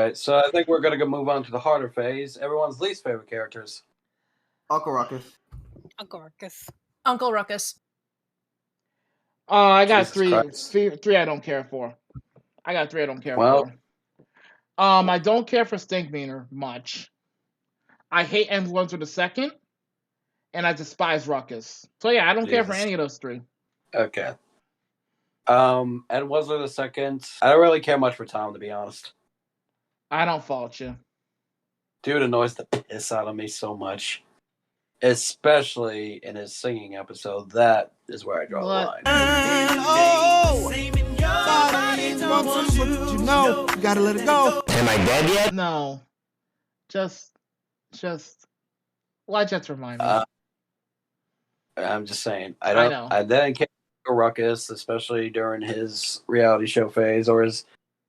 right, so I think we're gonna move on to the harder phase. Everyone's least favorite characters. Uncle Ruckus. Uncle Ruckus. Uncle Ruckus. I got Jesus three. Christ. Three I don't care for. I got three I don't care Well- for. I don't care for Stinkmeaner much. I hate Influencer the Second, and I despise Ruckus. So yeah, I don't care for Jesus. any of those three. Okay. And Wessler the Second. I don't really care much for Tom, to be honest. I don't fault you. Dude annoys the piss out of me so much. Especially in his singing episode. That is where I draw the line. You know, you gotta let it go. Am I dead yet? No. Just why just remind me? I'm just saying. I I know. didn't care for Ruckus, especially during his reality show phase or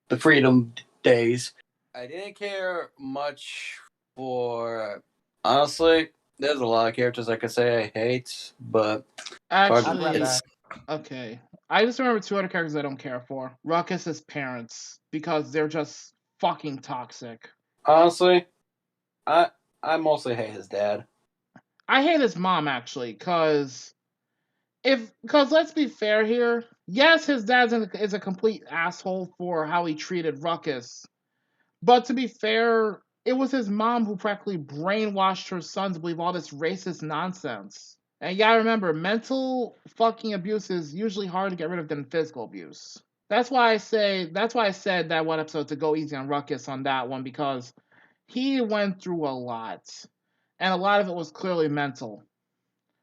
the Freedom days. I didn't care much for, honestly, there's a lot of characters I could say I hate, but Actually, back. okay. I just remember two other characters I don't care for. Ruckus's parents, because they're just fucking toxic. honestly, I mostly hate his dad. I hate his mom actually, because let's be fair here. Yes, his dad is a complete asshole for how he treated Ruckus, but to be fair, it was his mom who practically brainwashed her son to believe all this racist nonsense. And you gotta remember, mental fucking abuse is usually hard to get rid of than physical abuse. That's why I said that one episode to go easy on Ruckus on that one, because he went through a lot. And a lot of it was clearly mental.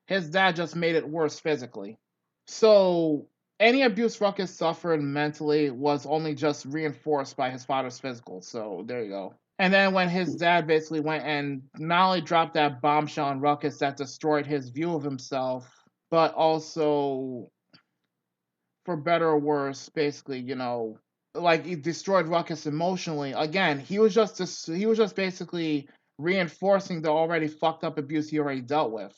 His dad just made it worse physically. So any abuse Ruckus suffered mentally was only just reinforced by his father's physical. So there you go. And then when his dad basically went and not only dropped that bombshell on Ruckus that destroyed his view of himself, but also, for better or worse, basically, like he destroyed Ruckus emotionally. Again, he was just basically reinforcing the already fucked up abuse he already dealt with.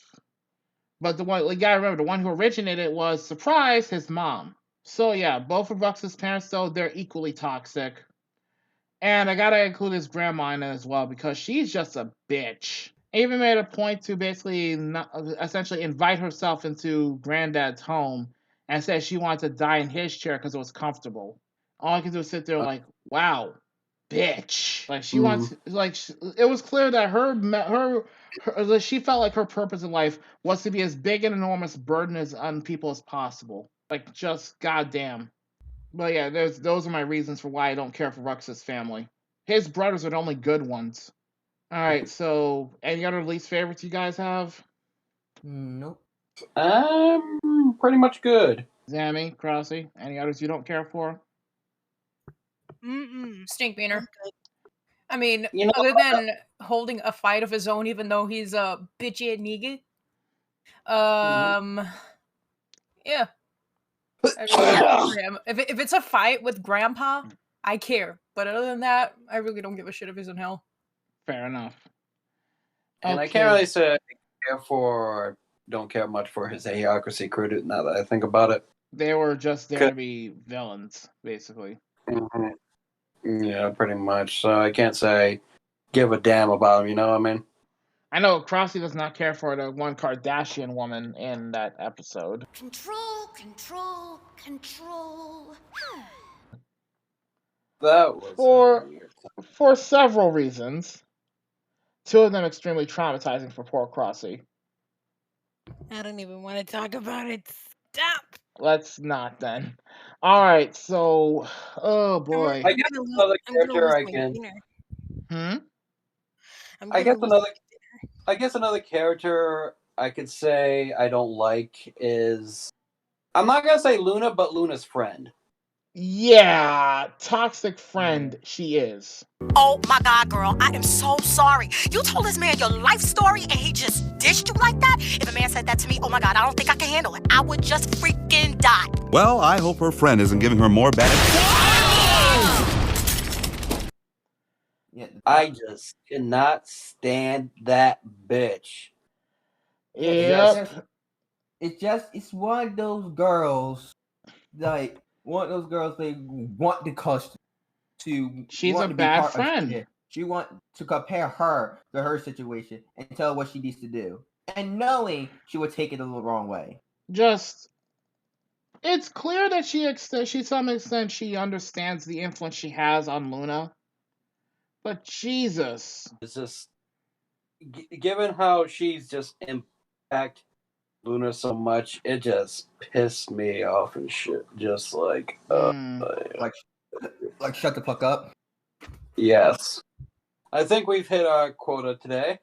But the one, you gotta remember, the one who originated was, surprise, his mom. So yeah, both of Ruckus's parents, though, they're equally toxic. And I gotta include his grandma in it as well, because she's just a bitch. Even made a point to basically essentially invite herself into Granddad's home and said she wanted to die in his chair because it was comfortable. All I could do is sit there like, wow, bitch. Like she wants, like it was clear that her she felt like her purpose in life was to be as big and enormous burden on people as possible. Like just goddamn. But yeah, those are my reasons for why I don't care for Rux's family. His brothers are the only good ones. All right, so any other least favorites you guys have? Nope. Pretty much good. Zammy, Krause, any others you don't care for? Stinkmeaner. I mean, You know, other than holding a fight of his own, even though he's a bitchy at nigga. Yeah. I really don't care for him. If it's a fight with Grandpa, I care. But other than that, I really don't give a shit if he's in hell. Fair enough. And I can't really say I don't care much for his Idiocracy crew now that I think about it. They were just there to be villains, basically. Mm-hmm. Yeah, pretty much. So I can't say give a damn about him, you know what I mean? I know Krause does not care for the one Kardashian woman in that episode. Control, control, control. That was For several reasons. Two of them extremely traumatizing for poor Krause. I don't even want to talk about it. Stop. Let's not then. All right, so oh boy. I guess another character I can. I guess another character I could say I don't like is, I'm not gonna say Luna, but Luna's friend. Yeah, toxic friend she is. Oh my God, girl, I am so sorry. You told this man your life story and he just dished you like that? If a man said that to me, oh my God, I don't think I can handle it. I would just freaking die. Well, I hope her friend isn't giving her more bad. I just cannot stand that bitch. Yep. It's one of those girls, like, one of those girls they want the custody. to She's want a to be bad part friend. of. She want to compare her to her situation and tell her what she needs to do, and knowing she would take it the wrong way. Just, it's clear that she to some extent she understands the influence she has on Luna. But Jesus. It's just given how she's just impact Luna so much, it just pissed me off and shit. Just like, Like shut the fuck up. yes. I think we've hit our quota today.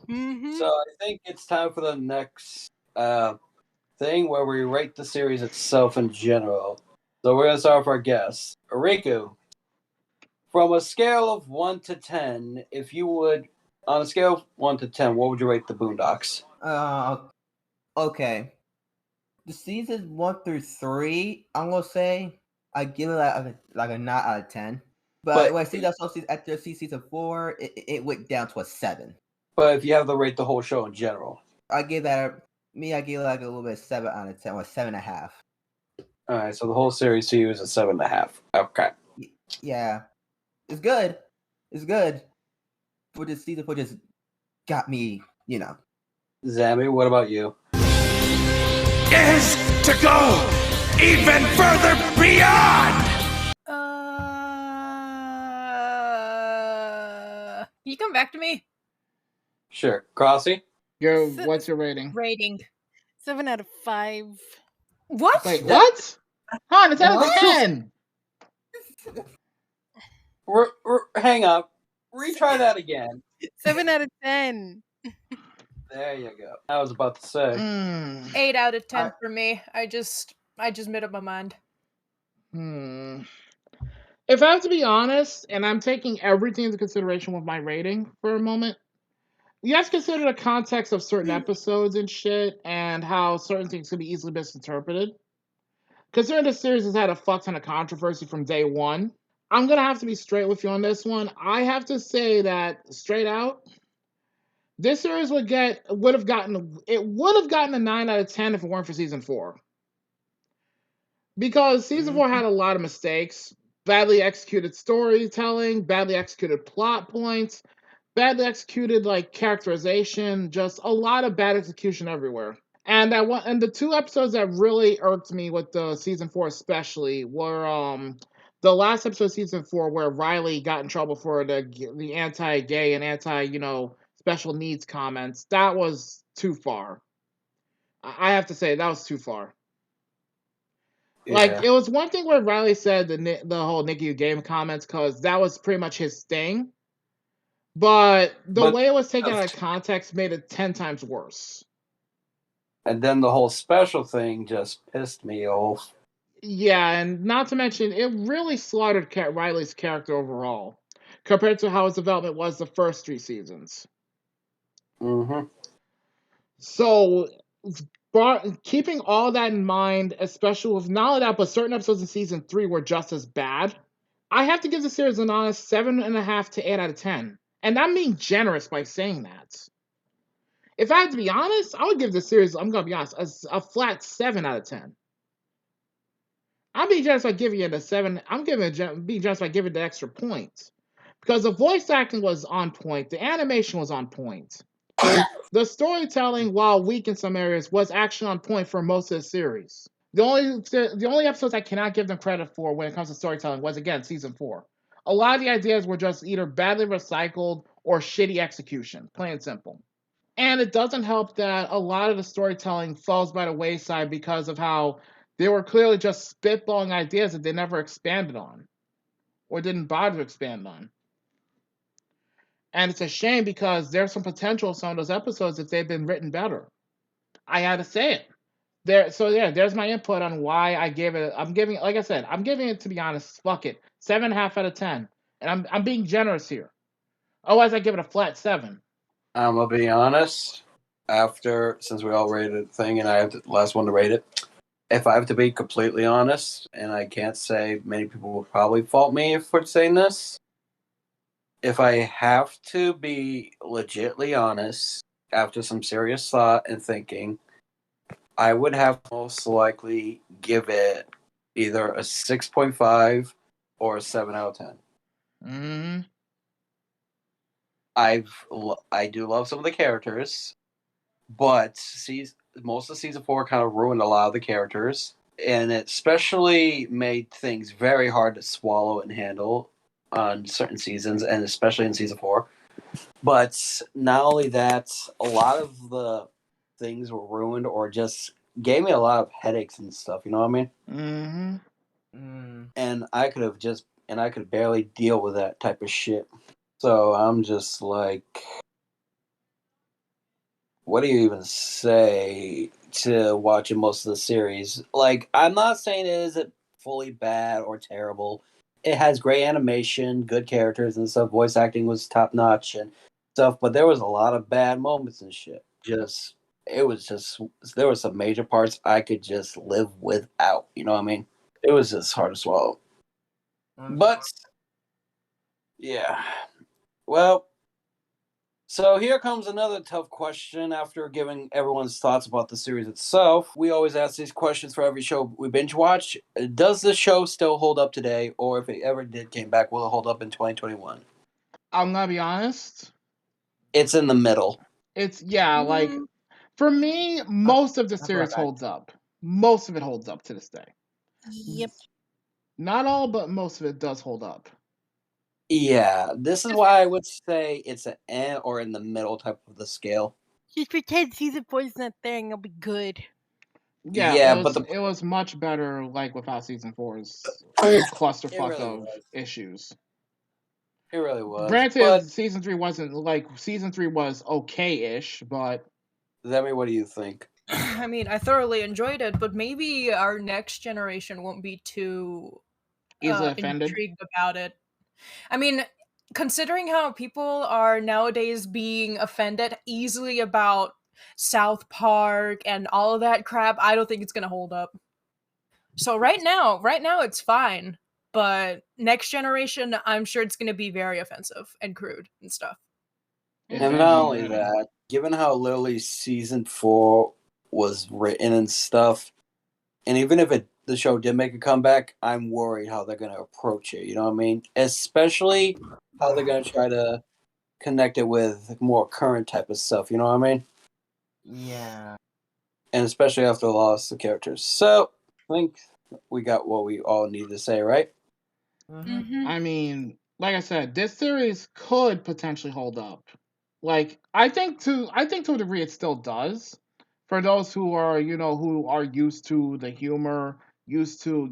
Mm-hmm. So I think it's time for the next thing where we rate the series itself in general. So we're gonna start with our guests. Riku, from a scale of 1 to 10, if you would, on a scale of 1 to 10, what would you rate the Boondocks? Okay. The seasons 1 through 3, I'm gonna say I give it like a 9 out of 10. But when I see that after season 4, it went down to a 7. But if you have to rate the whole show in general, I give it like a little bit 7 out of 10 or 7.5. all right. So the whole series to you is a 7.5. Okay. Yeah, it's good. It's good. For this season 4 just got me, Zammy, what about you? Is to go even further beyond. Can you come back to me? Sure, Crossy. What's your rating? Rating. 7 out of 5. What? Wait, what? Han, it's out of 10. Hang on. Retry that again. 7 out of 10. There you go. I was about to say. 8 out of 10 for me. I just made up my mind. If I have to be honest, and I'm taking everything into consideration with my rating for a moment, you have to consider the context of certain episodes and shit, and how certain things can be easily misinterpreted. Considering this series has had a fuck ton of controversy from day one, I'm gonna have to be straight with you on this one. I have to say that straight out, this series would have gotten a 9 out of 10 if it weren't for season 4. Because season 4 had a lot of mistakes, badly executed storytelling, badly executed plot points, badly executed characterization, just a lot of bad execution everywhere. And the 2 episodes that really irked me with the season 4 especially were the last episode of season 4 where Riley got in trouble for the anti-gay and special needs comments. That was too far. I have to say that was too far. Yeah. It was one thing where Riley said the whole Nikki You Game comments because that was pretty much his thing. But the way it was taken out of context made it 10 times worse. And then the whole special thing just pissed me off. Yeah, and not to mention, it really slaughtered Riley's character overall, compared to how his development was the first 3 seasons. Mm-hmm. So, keeping all that in mind, especially with not only that, but certain episodes in season 3 were just as bad, I have to give the series an honest 7.5 to 8 out of 10. And I'm being generous by saying that. If I had to be honest, I would give the series, I'm going to be honest, a flat 7 out of 10. I'm being generous by giving it a 7. I'm being generous by giving it the extra points. Because the voice acting was on point. The animation was on point. The storytelling, while weak in some areas, was actually on point for most of the series. The only episodes I cannot give them credit for when it comes to storytelling was, again, season 4. A lot of the ideas were just either badly recycled or shitty execution. Plain and simple. And it doesn't help that a lot of the storytelling falls by the wayside because of how they were clearly just spitballing ideas that they never expanded on. Or didn't bother to expand on. And it's a shame because there's some potential in some of those episodes if they'd been written better. I had to say it. There's my input on why I gave it. I'm giving it, to be honest, fuck it, 7.5 out of 10. And I'm being generous here. Otherwise, I give it a flat 7. I'm gonna be honest. Since we all rated the thing, and I have the last one to rate it. If I have to be completely honest, and I can't say many people will probably fault me for saying this. If I have to be legitly honest, after some serious thought and thinking, I would have most likely give it either a 6.5 or a 7 out of 10. Mm-hmm. I do love some of the characters, but most of season 4 kind of ruined a lot of the characters, and it especially made things very hard to swallow and handle on certain seasons, and especially in season 4. But not only that, a lot of the things were ruined or just gave me a lot of headaches and stuff. You know what I mean? Mm-hmm. And I could barely deal with that type of shit. So I'm just like, what do you even say to watching most of the series? Like, I'm not saying it isn't fully bad or terrible. It has great animation, good characters and stuff. Voice acting was top notch and stuff, but there was a lot of bad moments and shit. There were some major parts I could just live without. You know what I mean? It was just hard to swallow. But yeah, well. So here comes another tough question after giving everyone's thoughts about the series itself. We always ask these questions for every show we binge watch. Does the show still hold up today, or if it ever did came back, will it hold up in 2021? I'm gonna be honest. It's in the middle. It's like for me, most of the series holds up. Most of it holds up to this day. Yep. Not all, but most of it does hold up. Yeah, this is why I would say it's an eh or in the middle type of the scale. Just pretend season 4 is not there and you'll be good. Yeah, but it was much better like without season 4's it clusterfuck really of was. issues. It really was. Granted, But season 3 wasn't season 3 was okay-ish, but Zemi, what do you think? I mean, I thoroughly enjoyed it, but maybe our next generation won't be too easily offended. intrigued about it. I mean, considering how people are nowadays being offended easily about South Park and all of that crap, I don't think it's gonna hold up. So right now it's fine, but next generation, I'm sure it's gonna be very offensive and crude and stuff. And not only that, given how literally season 4 was written and stuff, and even if the show did make a comeback, I'm worried how they're going to approach it. You know what I mean? Especially how they're going to try to connect it with more current type of stuff. You know what I mean? Yeah. And especially after the loss of characters. So I think we got what we all need to say, right? I mean, like I said, this series could potentially hold up. Like I think to a degree it still does. For those who are, who are used to the humor, used to,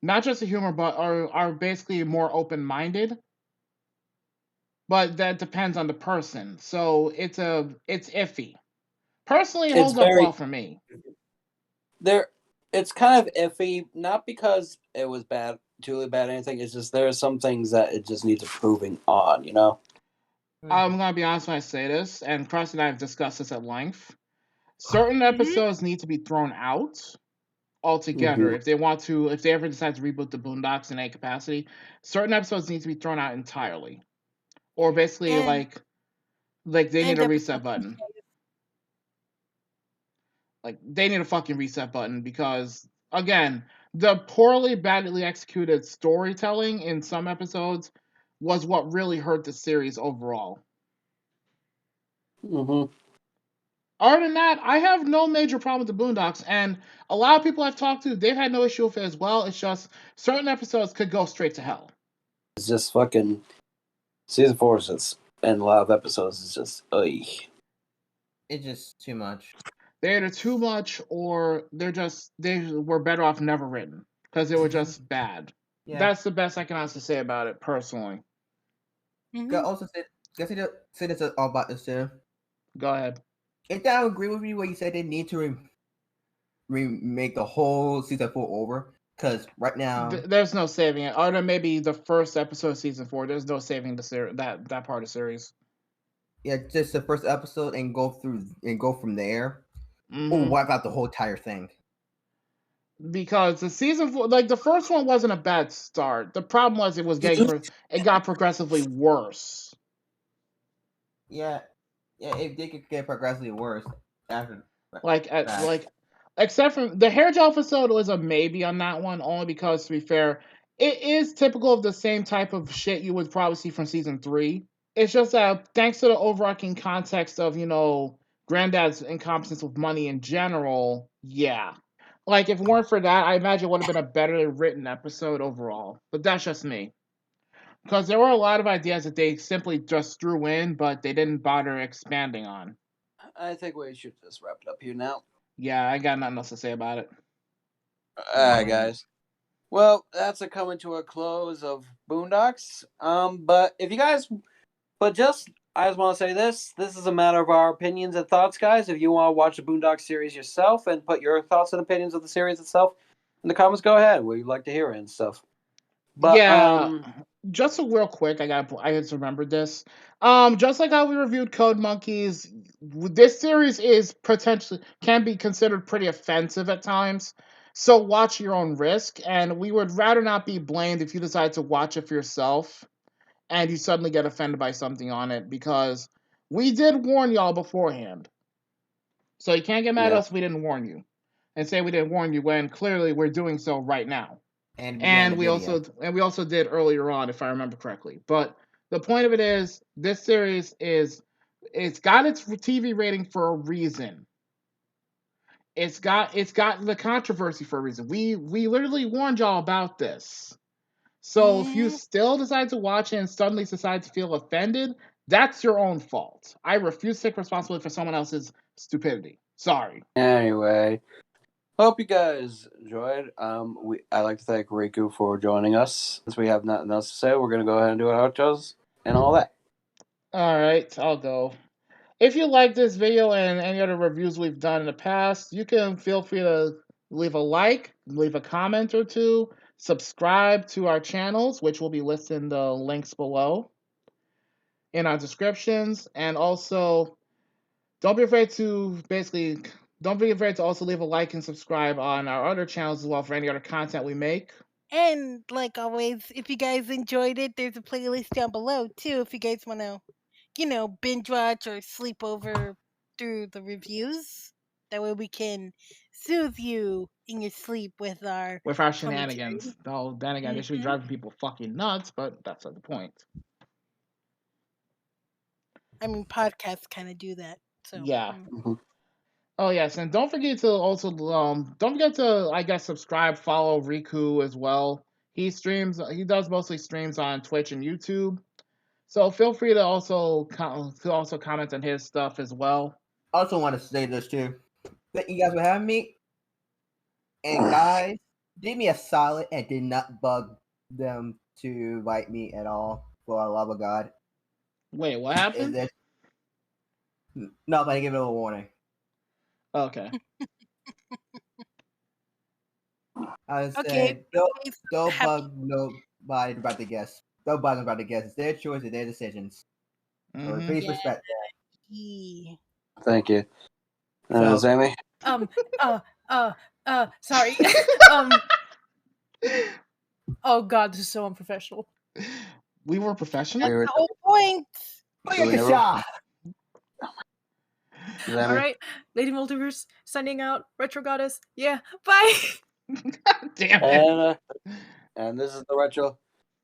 not just the humor, but are basically more open-minded. But that depends on the person. So it's iffy. Personally, it holds up well for me. It's kind of iffy, not because it was bad, truly bad, anything. It's just there are some things that it just needs improving on, you know? I'm gonna be honest when I say this, and Cross and I have discussed this at length. Certain episodes need to be thrown out altogether if they ever decide to reboot the Boondocks in any capacity. Certain episodes need to be thrown out entirely, or basically like they need a reset button. Like they need a fucking reset button because again, the badly executed storytelling in some episodes was what really hurt the series overall. Other than that, I have no major problem with the Boondocks, and a lot of people I've talked to, they've had no issue with it as well. It's just certain episodes could go straight to hell. It's just fucking season 4 is just, and a lot of episodes is just It's just too much. They're either too much or they were better off never written because they were just bad. Yeah. That's the best I can honestly say about it personally. Can I also say this all about this too? Go ahead. If I agree with you when you said they need to remake the whole season 4 over, because right now there's no saving it. Other than maybe the first episode of season 4, there's no saving that part of the series. Yeah, just the first episode and go from there, or wipe out the whole entire thing. Because the season 4, like the first one, wasn't a bad start. The problem was it got progressively worse. Yeah, if they could get progressively worse after. Except for the hair gel episode was a maybe on that one, only because, to be fair, it is typical of the same type of shit you would probably see from season 3. It's just that thanks to the overarching context of, Granddad's incompetence with money in general, yeah. Like, if it weren't for that, I imagine it would have been a better written episode overall. But that's just me. Because there were a lot of ideas that they simply just threw in, but they didn't bother expanding on. I think we should just wrap it up here now. Yeah, I got nothing else to say about it. Alright, guys. Well, that's a coming to a close of Boondocks. But if you guys, I just want to say this is a matter of our opinions and thoughts, guys. If you want to watch the Boondocks series yourself and put your thoughts and opinions of the series itself in the comments, go ahead. We'd like to hear it and stuff. But, yeah, just real quick, I just remembered this. Just like how we reviewed Code Monkeys, this series can be considered pretty offensive at times. So watch your own risk, and we would rather not be blamed if you decide to watch it for yourself and you suddenly get offended by something on it, because we did warn y'all beforehand. So you can't get mad at us if we didn't warn you, and say we didn't warn you when clearly we're doing so right now. And we also did earlier on, if I remember correctly. But the point of it is, this series it's got its TV rating for a reason. It's got the controversy for a reason. We literally warned y'all about this. So if you still decide to watch it and suddenly decide to feel offended, that's your own fault. I refuse to take responsibility for someone else's stupidity. Sorry. Anyway, hope you guys enjoyed. I'd like to thank Riku for joining us. Since we have nothing else to say, we're gonna go ahead and do our outros and all that. All right, I'll go. If you like this video and any other reviews we've done in the past, you can feel free to leave a like, leave a comment or two, subscribe to our channels, which will be listed in the links below in our descriptions, and also don't be afraid to also leave a like and subscribe on our other channels as well for any other content we make. And like always, if you guys enjoyed it, there's a playlist down below too. If you guys want to, binge watch or sleep over through the reviews, that way we can soothe you in your sleep with our shenanigans. Oh, then again, they should be driving people fucking nuts, but that's not the point. I mean, podcasts kind of do that. So yeah. Oh yes, and don't forget to also subscribe, follow Riku as well. He does mostly streams on Twitch and YouTube. So feel free to also comment on his stuff as well. I also want to say this too. Thank you guys for having me. And guys, did me a solid and did not bug them to invite me at all, for the love of God. Wait, what happened? No, but I give it a warning. Okay. I said, don't bug nobody about the guests. Don't bug them about the guests. It's their choice and their decisions. So please respect that. Thank you. Sammy? Sorry. Oh God, this is so unprofessional. We were professional? That's the whole point. All right, Lady Multiverse signing out. Retro Goddess. Yeah, bye. Damn it. And this is the Retro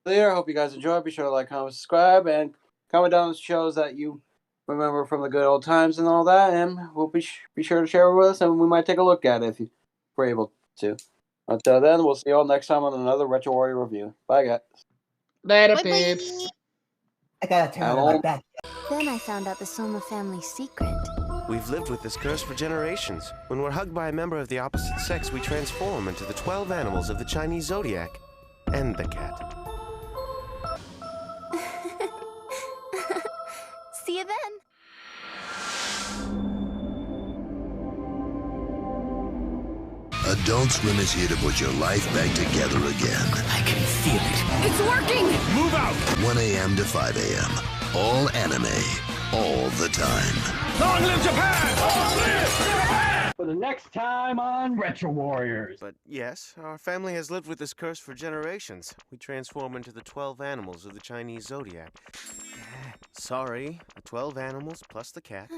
Leader. Hope you guys enjoy. Be sure to like, comment, subscribe, and comment down the shows that you remember from the good old times and all that. And we'll be sure to share it with us, and we might take a look at it if we're able to. Until then, we'll see you all next time on another Retro Warrior review. Bye, guys. Later, peeps. I gotta turn on my back. Then I found out the Soma family's secret. We've lived with this curse for generations. When we're hugged by a member of the opposite sex, we transform into the 12 animals of the Chinese zodiac. And the cat. See you then. Adult Swim is here to put your life back together again. I can feel it. It's working! Move out! 1 a.m. to 5 a.m. All anime, all the time. Long live Japan! Long live Japan! For the next time on Retro Warriors. But yes, our family has lived with this curse for generations. We transform into the 12 animals of the Chinese zodiac. Sorry, the 12 animals plus the cat.